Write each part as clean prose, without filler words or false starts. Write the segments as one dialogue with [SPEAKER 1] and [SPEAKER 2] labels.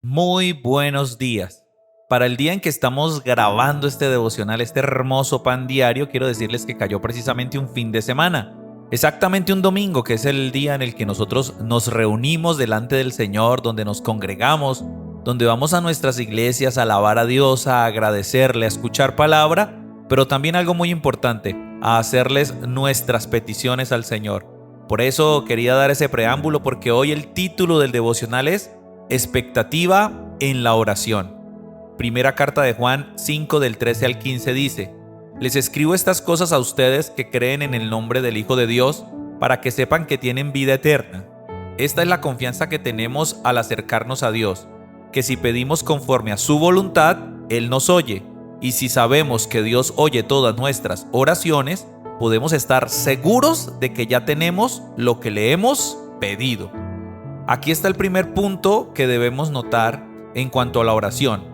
[SPEAKER 1] Muy buenos días. Para el día en que estamos grabando este devocional, este hermoso pan diario, quiero decirles que cayó precisamente un fin de semana. Exactamente un domingo, que es el día en el que nosotros nos reunimos delante del Señor, donde nos congregamos, donde vamos a nuestras iglesias a alabar a Dios, a agradecerle, a escuchar palabra, pero también algo muy importante, a hacerles nuestras peticiones al Señor. Por eso quería dar ese preámbulo, porque hoy el título del devocional es Expectativa en la oración. Primera carta de Juan 5 del 13 al 15 dice: Les escribo estas cosas a ustedes que creen en el nombre del Hijo de Dios, para que sepan que tienen vida eterna. Esta es la confianza que tenemos al acercarnos a Dios, que si pedimos conforme a su voluntad, Él nos oye. Y si sabemos que Dios oye todas nuestras oraciones, podemos estar seguros de que ya tenemos lo que le hemos pedido. Aquí está el primer punto que debemos notar en cuanto a la oración.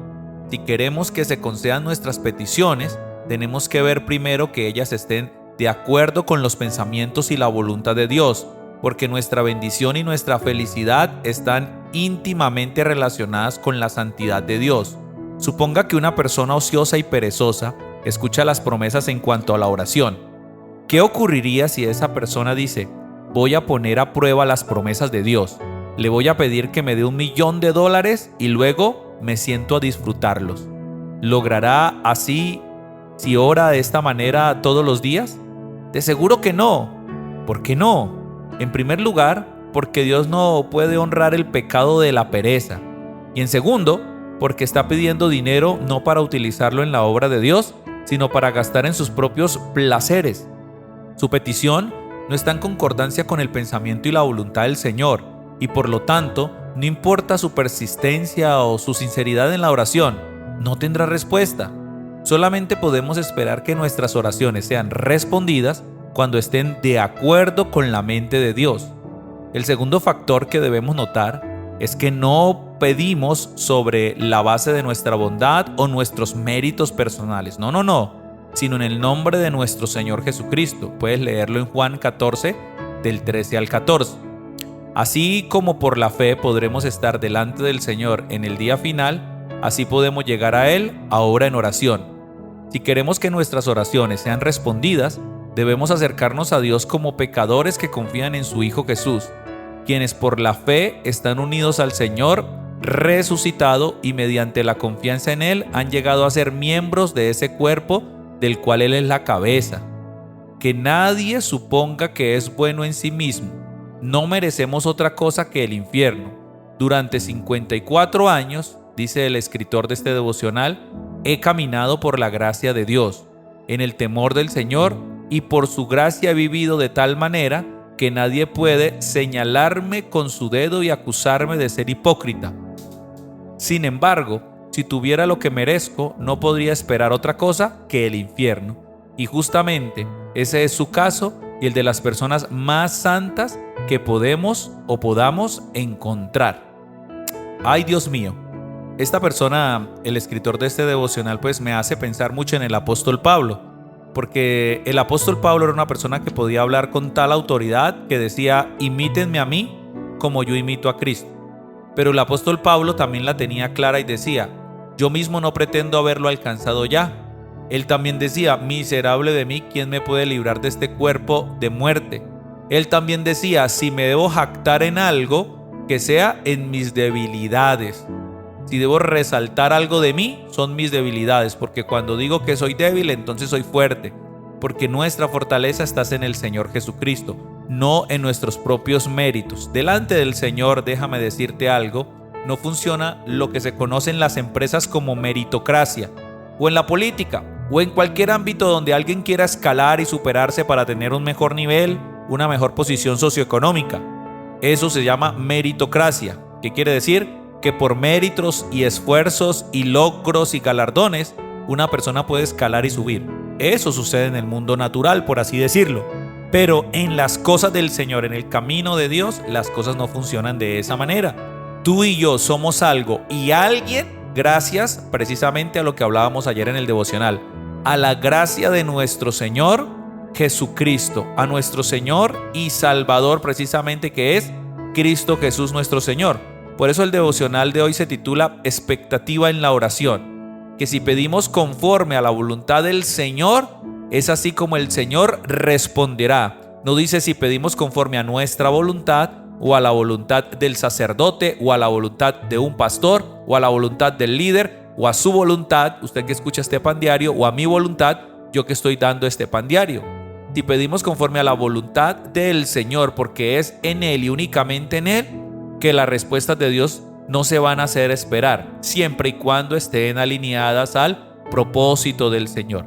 [SPEAKER 1] Si queremos que se concedan nuestras peticiones, tenemos que ver primero que ellas estén de acuerdo con los pensamientos y la voluntad de Dios, porque nuestra bendición y nuestra felicidad están íntimamente relacionadas con la santidad de Dios. Suponga que una persona ociosa y perezosa escucha las promesas en cuanto a la oración. ¿Qué ocurriría si esa persona dice: voy a poner a prueba las promesas de Dios? Le voy a pedir que me dé $1,000,000 y luego me siento a disfrutarlos. ¿Logrará así si ora de esta manera todos los días? De seguro que no. ¿Por qué no? En primer lugar, porque Dios no puede honrar el pecado de la pereza. Y en segundo, porque está pidiendo dinero no para utilizarlo en la obra de Dios, sino para gastar en sus propios placeres. Su petición no está en concordancia con el pensamiento y la voluntad del Señor. Y por lo tanto, no importa su persistencia o su sinceridad en la oración, no tendrá respuesta. Solamente podemos esperar que nuestras oraciones sean respondidas cuando estén de acuerdo con la mente de Dios. El segundo factor que debemos notar es que no pedimos sobre la base de nuestra bondad o nuestros méritos personales. No, sino en el nombre de nuestro Señor Jesucristo. Puedes leerlo en Juan 14, del 13 al 14. Así como por la fe podremos estar delante del Señor en el día final, así podemos llegar a Él ahora en oración. Si queremos que nuestras oraciones sean respondidas, debemos acercarnos a Dios como pecadores que confían en su Hijo Jesús, quienes por la fe están unidos al Señor resucitado y mediante la confianza en Él han llegado a ser miembros de ese cuerpo del cual Él es la cabeza. Que nadie suponga que es bueno en sí mismo. No merecemos otra cosa que el infierno. Durante 54 años, dice el escritor de este devocional, he caminado por la gracia de Dios, en el temor del Señor, y por su gracia he vivido de tal manera que nadie puede señalarme con su dedo y acusarme de ser hipócrita. Sin embargo, si tuviera lo que merezco, no podría esperar otra cosa que el infierno. Y justamente ese es su caso y el de las personas más santas que podamos encontrar. Ay, Dios mío. Esta persona, el escritor de este devocional, pues me hace pensar mucho en el apóstol Pablo, porque el apóstol Pablo era una persona que podía hablar con tal autoridad que decía: imítenme a mí como yo imito a Cristo. Pero el apóstol Pablo también la tenía clara y decía: yo mismo no pretendo haberlo alcanzado ya. Él también decía: miserable de mí, ¿quién me puede librar de este cuerpo de muerte? Él también decía: si me debo jactar en algo, que sea en mis debilidades. Si debo resaltar algo de mí, son mis debilidades, porque cuando digo que soy débil, entonces soy fuerte, porque nuestra fortaleza está en el Señor Jesucristo, no en nuestros propios méritos. Delante del Señor, déjame decirte algo, no funciona lo que se conoce en las empresas como meritocracia, o en la política, o en cualquier ámbito donde alguien quiera escalar y superarse para tener un mejor nivel, una mejor posición socioeconómica. Eso se llama meritocracia, que quiere decir que por méritos y esfuerzos y logros y galardones, una persona puede escalar y subir. Eso sucede en el mundo natural, por así decirlo. Pero en las cosas del Señor, en el camino de Dios, las cosas no funcionan de esa manera. Tú y yo somos algo y alguien gracias precisamente a lo que hablábamos ayer en el devocional, a la gracia de nuestro Señor Jesucristo, a nuestro Señor y Salvador precisamente, que es Cristo Jesús nuestro Señor. Por eso el devocional de hoy se titula Expectativa en la oración, que si pedimos conforme a la voluntad del Señor, es así como el Señor responderá. No dice si pedimos conforme a nuestra voluntad o a la voluntad del sacerdote o a la voluntad de un pastor o a la voluntad del líder o a su voluntad, usted que escucha este pan diario, o a mi voluntad, yo que estoy dando este pan diario. Si pedimos conforme a la voluntad del Señor, porque es en Él y únicamente en Él que las respuestas de Dios no se van a hacer esperar, siempre y cuando estén alineadas al propósito del Señor.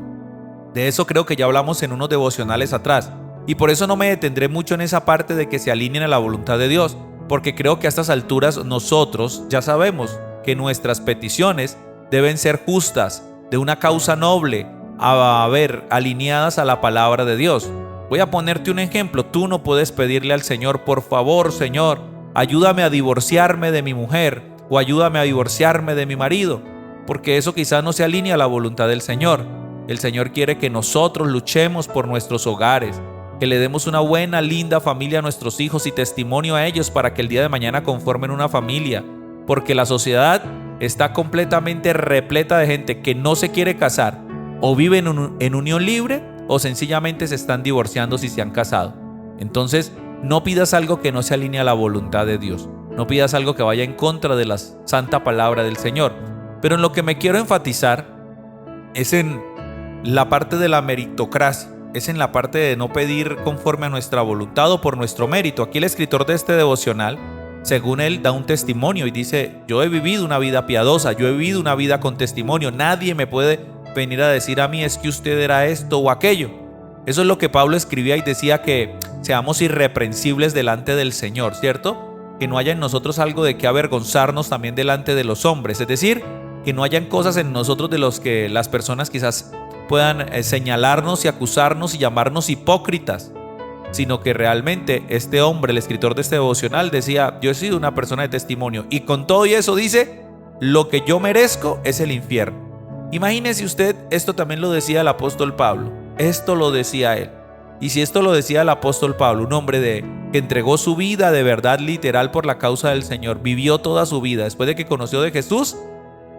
[SPEAKER 1] De eso creo que ya hablamos en unos devocionales atrás, y por eso no me detendré mucho en esa parte de que se alineen a la voluntad de Dios, porque creo que a estas alturas nosotros ya sabemos que nuestras peticiones deben ser justas, de una causa noble, alineadas a la palabra de Dios. Voy a ponerte un ejemplo. Tú no puedes pedirle al Señor, por favor, Señor, ayúdame a divorciarme de mi mujer o ayúdame a divorciarme de mi marido, porque eso quizás no se alinea a la voluntad del Señor. El Señor quiere que nosotros luchemos por nuestros hogares, que le demos una buena, linda familia a nuestros hijos y testimonio a ellos para que el día de mañana conformen una familia, porque la sociedad está completamente repleta de gente que no se quiere casar, o viven en unión libre o sencillamente se están divorciando si se han casado. Entonces, no pidas algo que no se alinee a la voluntad de Dios. No pidas algo que vaya en contra de la santa palabra del Señor. Pero en lo que me quiero enfatizar es en la parte de la meritocracia. Es en la parte de no pedir conforme a nuestra voluntad o por nuestro mérito. Aquí el escritor de este devocional, según él, da un testimonio y dice: yo he vivido una vida piadosa, yo he vivido una vida con testimonio. Nadie me puede venir a decir a mí es que usted era esto o aquello. Eso es lo que Pablo escribía y decía, que seamos irreprensibles delante del Señor, ¿cierto? Que no haya en nosotros algo de que avergonzarnos también delante de los hombres, es decir, que no hayan cosas en nosotros de los que las personas quizás puedan señalarnos y acusarnos y llamarnos hipócritas, sino que realmente este hombre, el escritor de este devocional, decía: yo he sido una persona de testimonio y con todo y eso dice, lo que yo merezco es el infierno. Imagínese usted, esto también lo decía el apóstol Pablo, esto lo decía él. Y si esto lo decía el apóstol Pablo, un hombre que entregó su vida de verdad literal por la causa del Señor, vivió toda su vida después de que conoció de Jesús,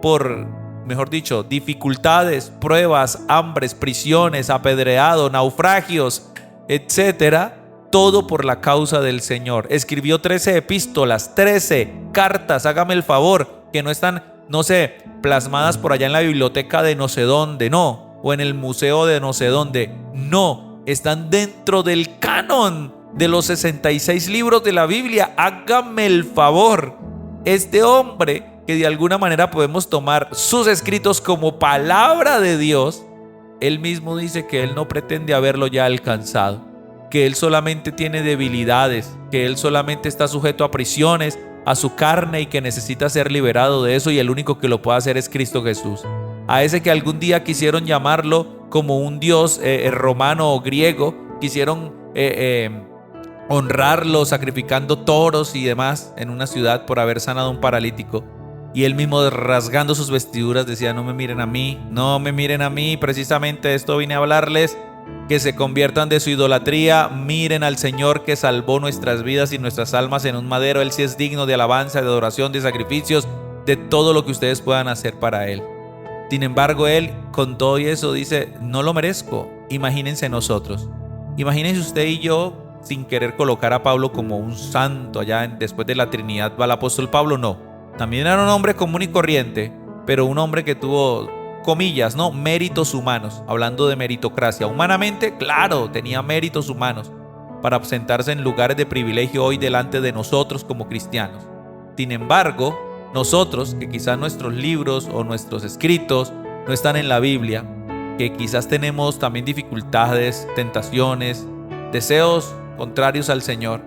[SPEAKER 1] por, mejor dicho, dificultades, pruebas, hambres, prisiones, apedreado, naufragios, etcétera, todo por la causa del Señor. Escribió 13 epístolas, 13 cartas, hágame el favor, que no están, no sé, plasmadas por allá en la biblioteca de no sé dónde, no, o en el museo de no sé dónde, no, están dentro del canon de los 66 libros de la Biblia. Hágame el favor. Este hombre, que de alguna manera podemos tomar sus escritos como palabra de Dios, él mismo dice que él no pretende haberlo ya alcanzado, que él solamente tiene debilidades, que él solamente está sujeto a prisiones, a su carne, y que necesita ser liberado de eso, y el único que lo puede hacer es Cristo Jesús. A ese que algún día quisieron llamarlo como un dios romano o griego, quisieron honrarlo sacrificando toros y demás en una ciudad por haber sanado a un paralítico, y él mismo, rasgando sus vestiduras, decía: no me miren a mí, no me miren a mí, precisamente esto vine a hablarles, que se conviertan de su idolatría, miren al Señor que salvó nuestras vidas y nuestras almas en un madero. Él sí es digno de alabanza, de adoración, de sacrificios, de todo lo que ustedes puedan hacer para Él. Sin embargo, Él, con todo y eso, dice: no lo merezco. Imagínense nosotros, imagínense usted y yo, sin querer colocar a Pablo como un santo allá después de la Trinidad va el apóstol Pablo, no. También era un hombre común y corriente, pero un hombre que tuvo, comillas, ¿no?, méritos humanos. Hablando de meritocracia, humanamente, claro, tenía méritos humanos para sentarse en lugares de privilegio hoy delante de nosotros como cristianos. Sin embargo, nosotros, que quizás nuestros libros o nuestros escritos no están en la Biblia, que quizás tenemos también dificultades, tentaciones, deseos contrarios al Señor,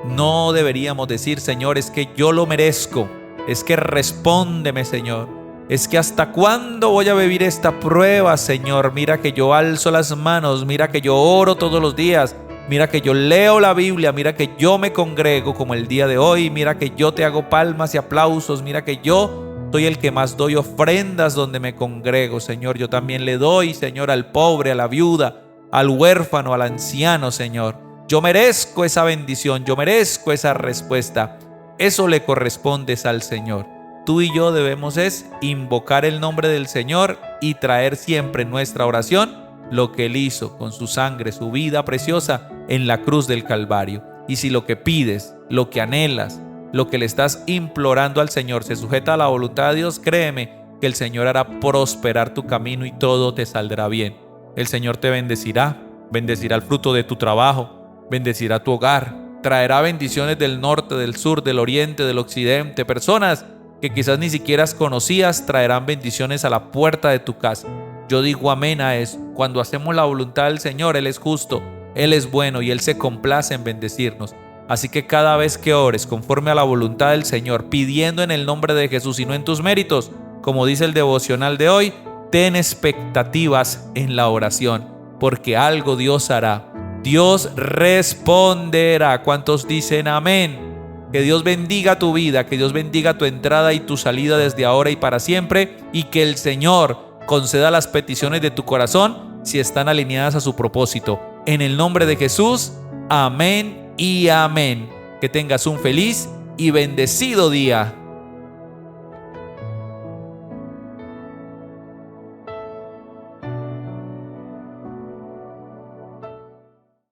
[SPEAKER 1] no deberíamos decir: Señor, es que yo lo merezco, es que respóndeme, Señor, es que hasta cuándo voy a vivir esta prueba, Señor. Mira que yo alzo las manos, mira que yo oro todos los días, mira que yo leo la Biblia, mira que yo me congrego como el día de hoy, mira que yo te hago palmas y aplausos, mira que yo soy el que más doy ofrendas donde me congrego, Señor. Yo también le doy, Señor, al pobre, a la viuda, al huérfano, al anciano, Señor. Yo merezco esa bendición, yo merezco esa respuesta. Eso le corresponde al Señor. Tú y yo debemos invocar el nombre del Señor y traer siempre en nuestra oración lo que Él hizo con su sangre, su vida preciosa en la cruz del Calvario. Y si lo que pides, lo que anhelas, lo que le estás implorando al Señor se sujeta a la voluntad de Dios, créeme que el Señor hará prosperar tu camino y todo te saldrá bien. El Señor te bendecirá el fruto de tu trabajo, bendecirá tu hogar, traerá bendiciones del norte, del sur, del oriente, del occidente. Personas que quizás ni siquiera conocías traerán bendiciones a la puerta de tu casa. Yo digo amén a eso. Cuando hacemos la voluntad del Señor, Él es justo, Él es bueno y Él se complace en bendecirnos. Así que cada vez que ores conforme a la voluntad del Señor, pidiendo en el nombre de Jesús y no en tus méritos, como dice el devocional de hoy, ten expectativas en la oración, porque algo Dios hará. Dios responderá. ¿Cuántos dicen amén? Que Dios bendiga tu vida, que Dios bendiga tu entrada y tu salida desde ahora y para siempre, y que el Señor conceda las peticiones de tu corazón si están alineadas a su propósito. En el nombre de Jesús, amén y amén. Que tengas un feliz y bendecido día.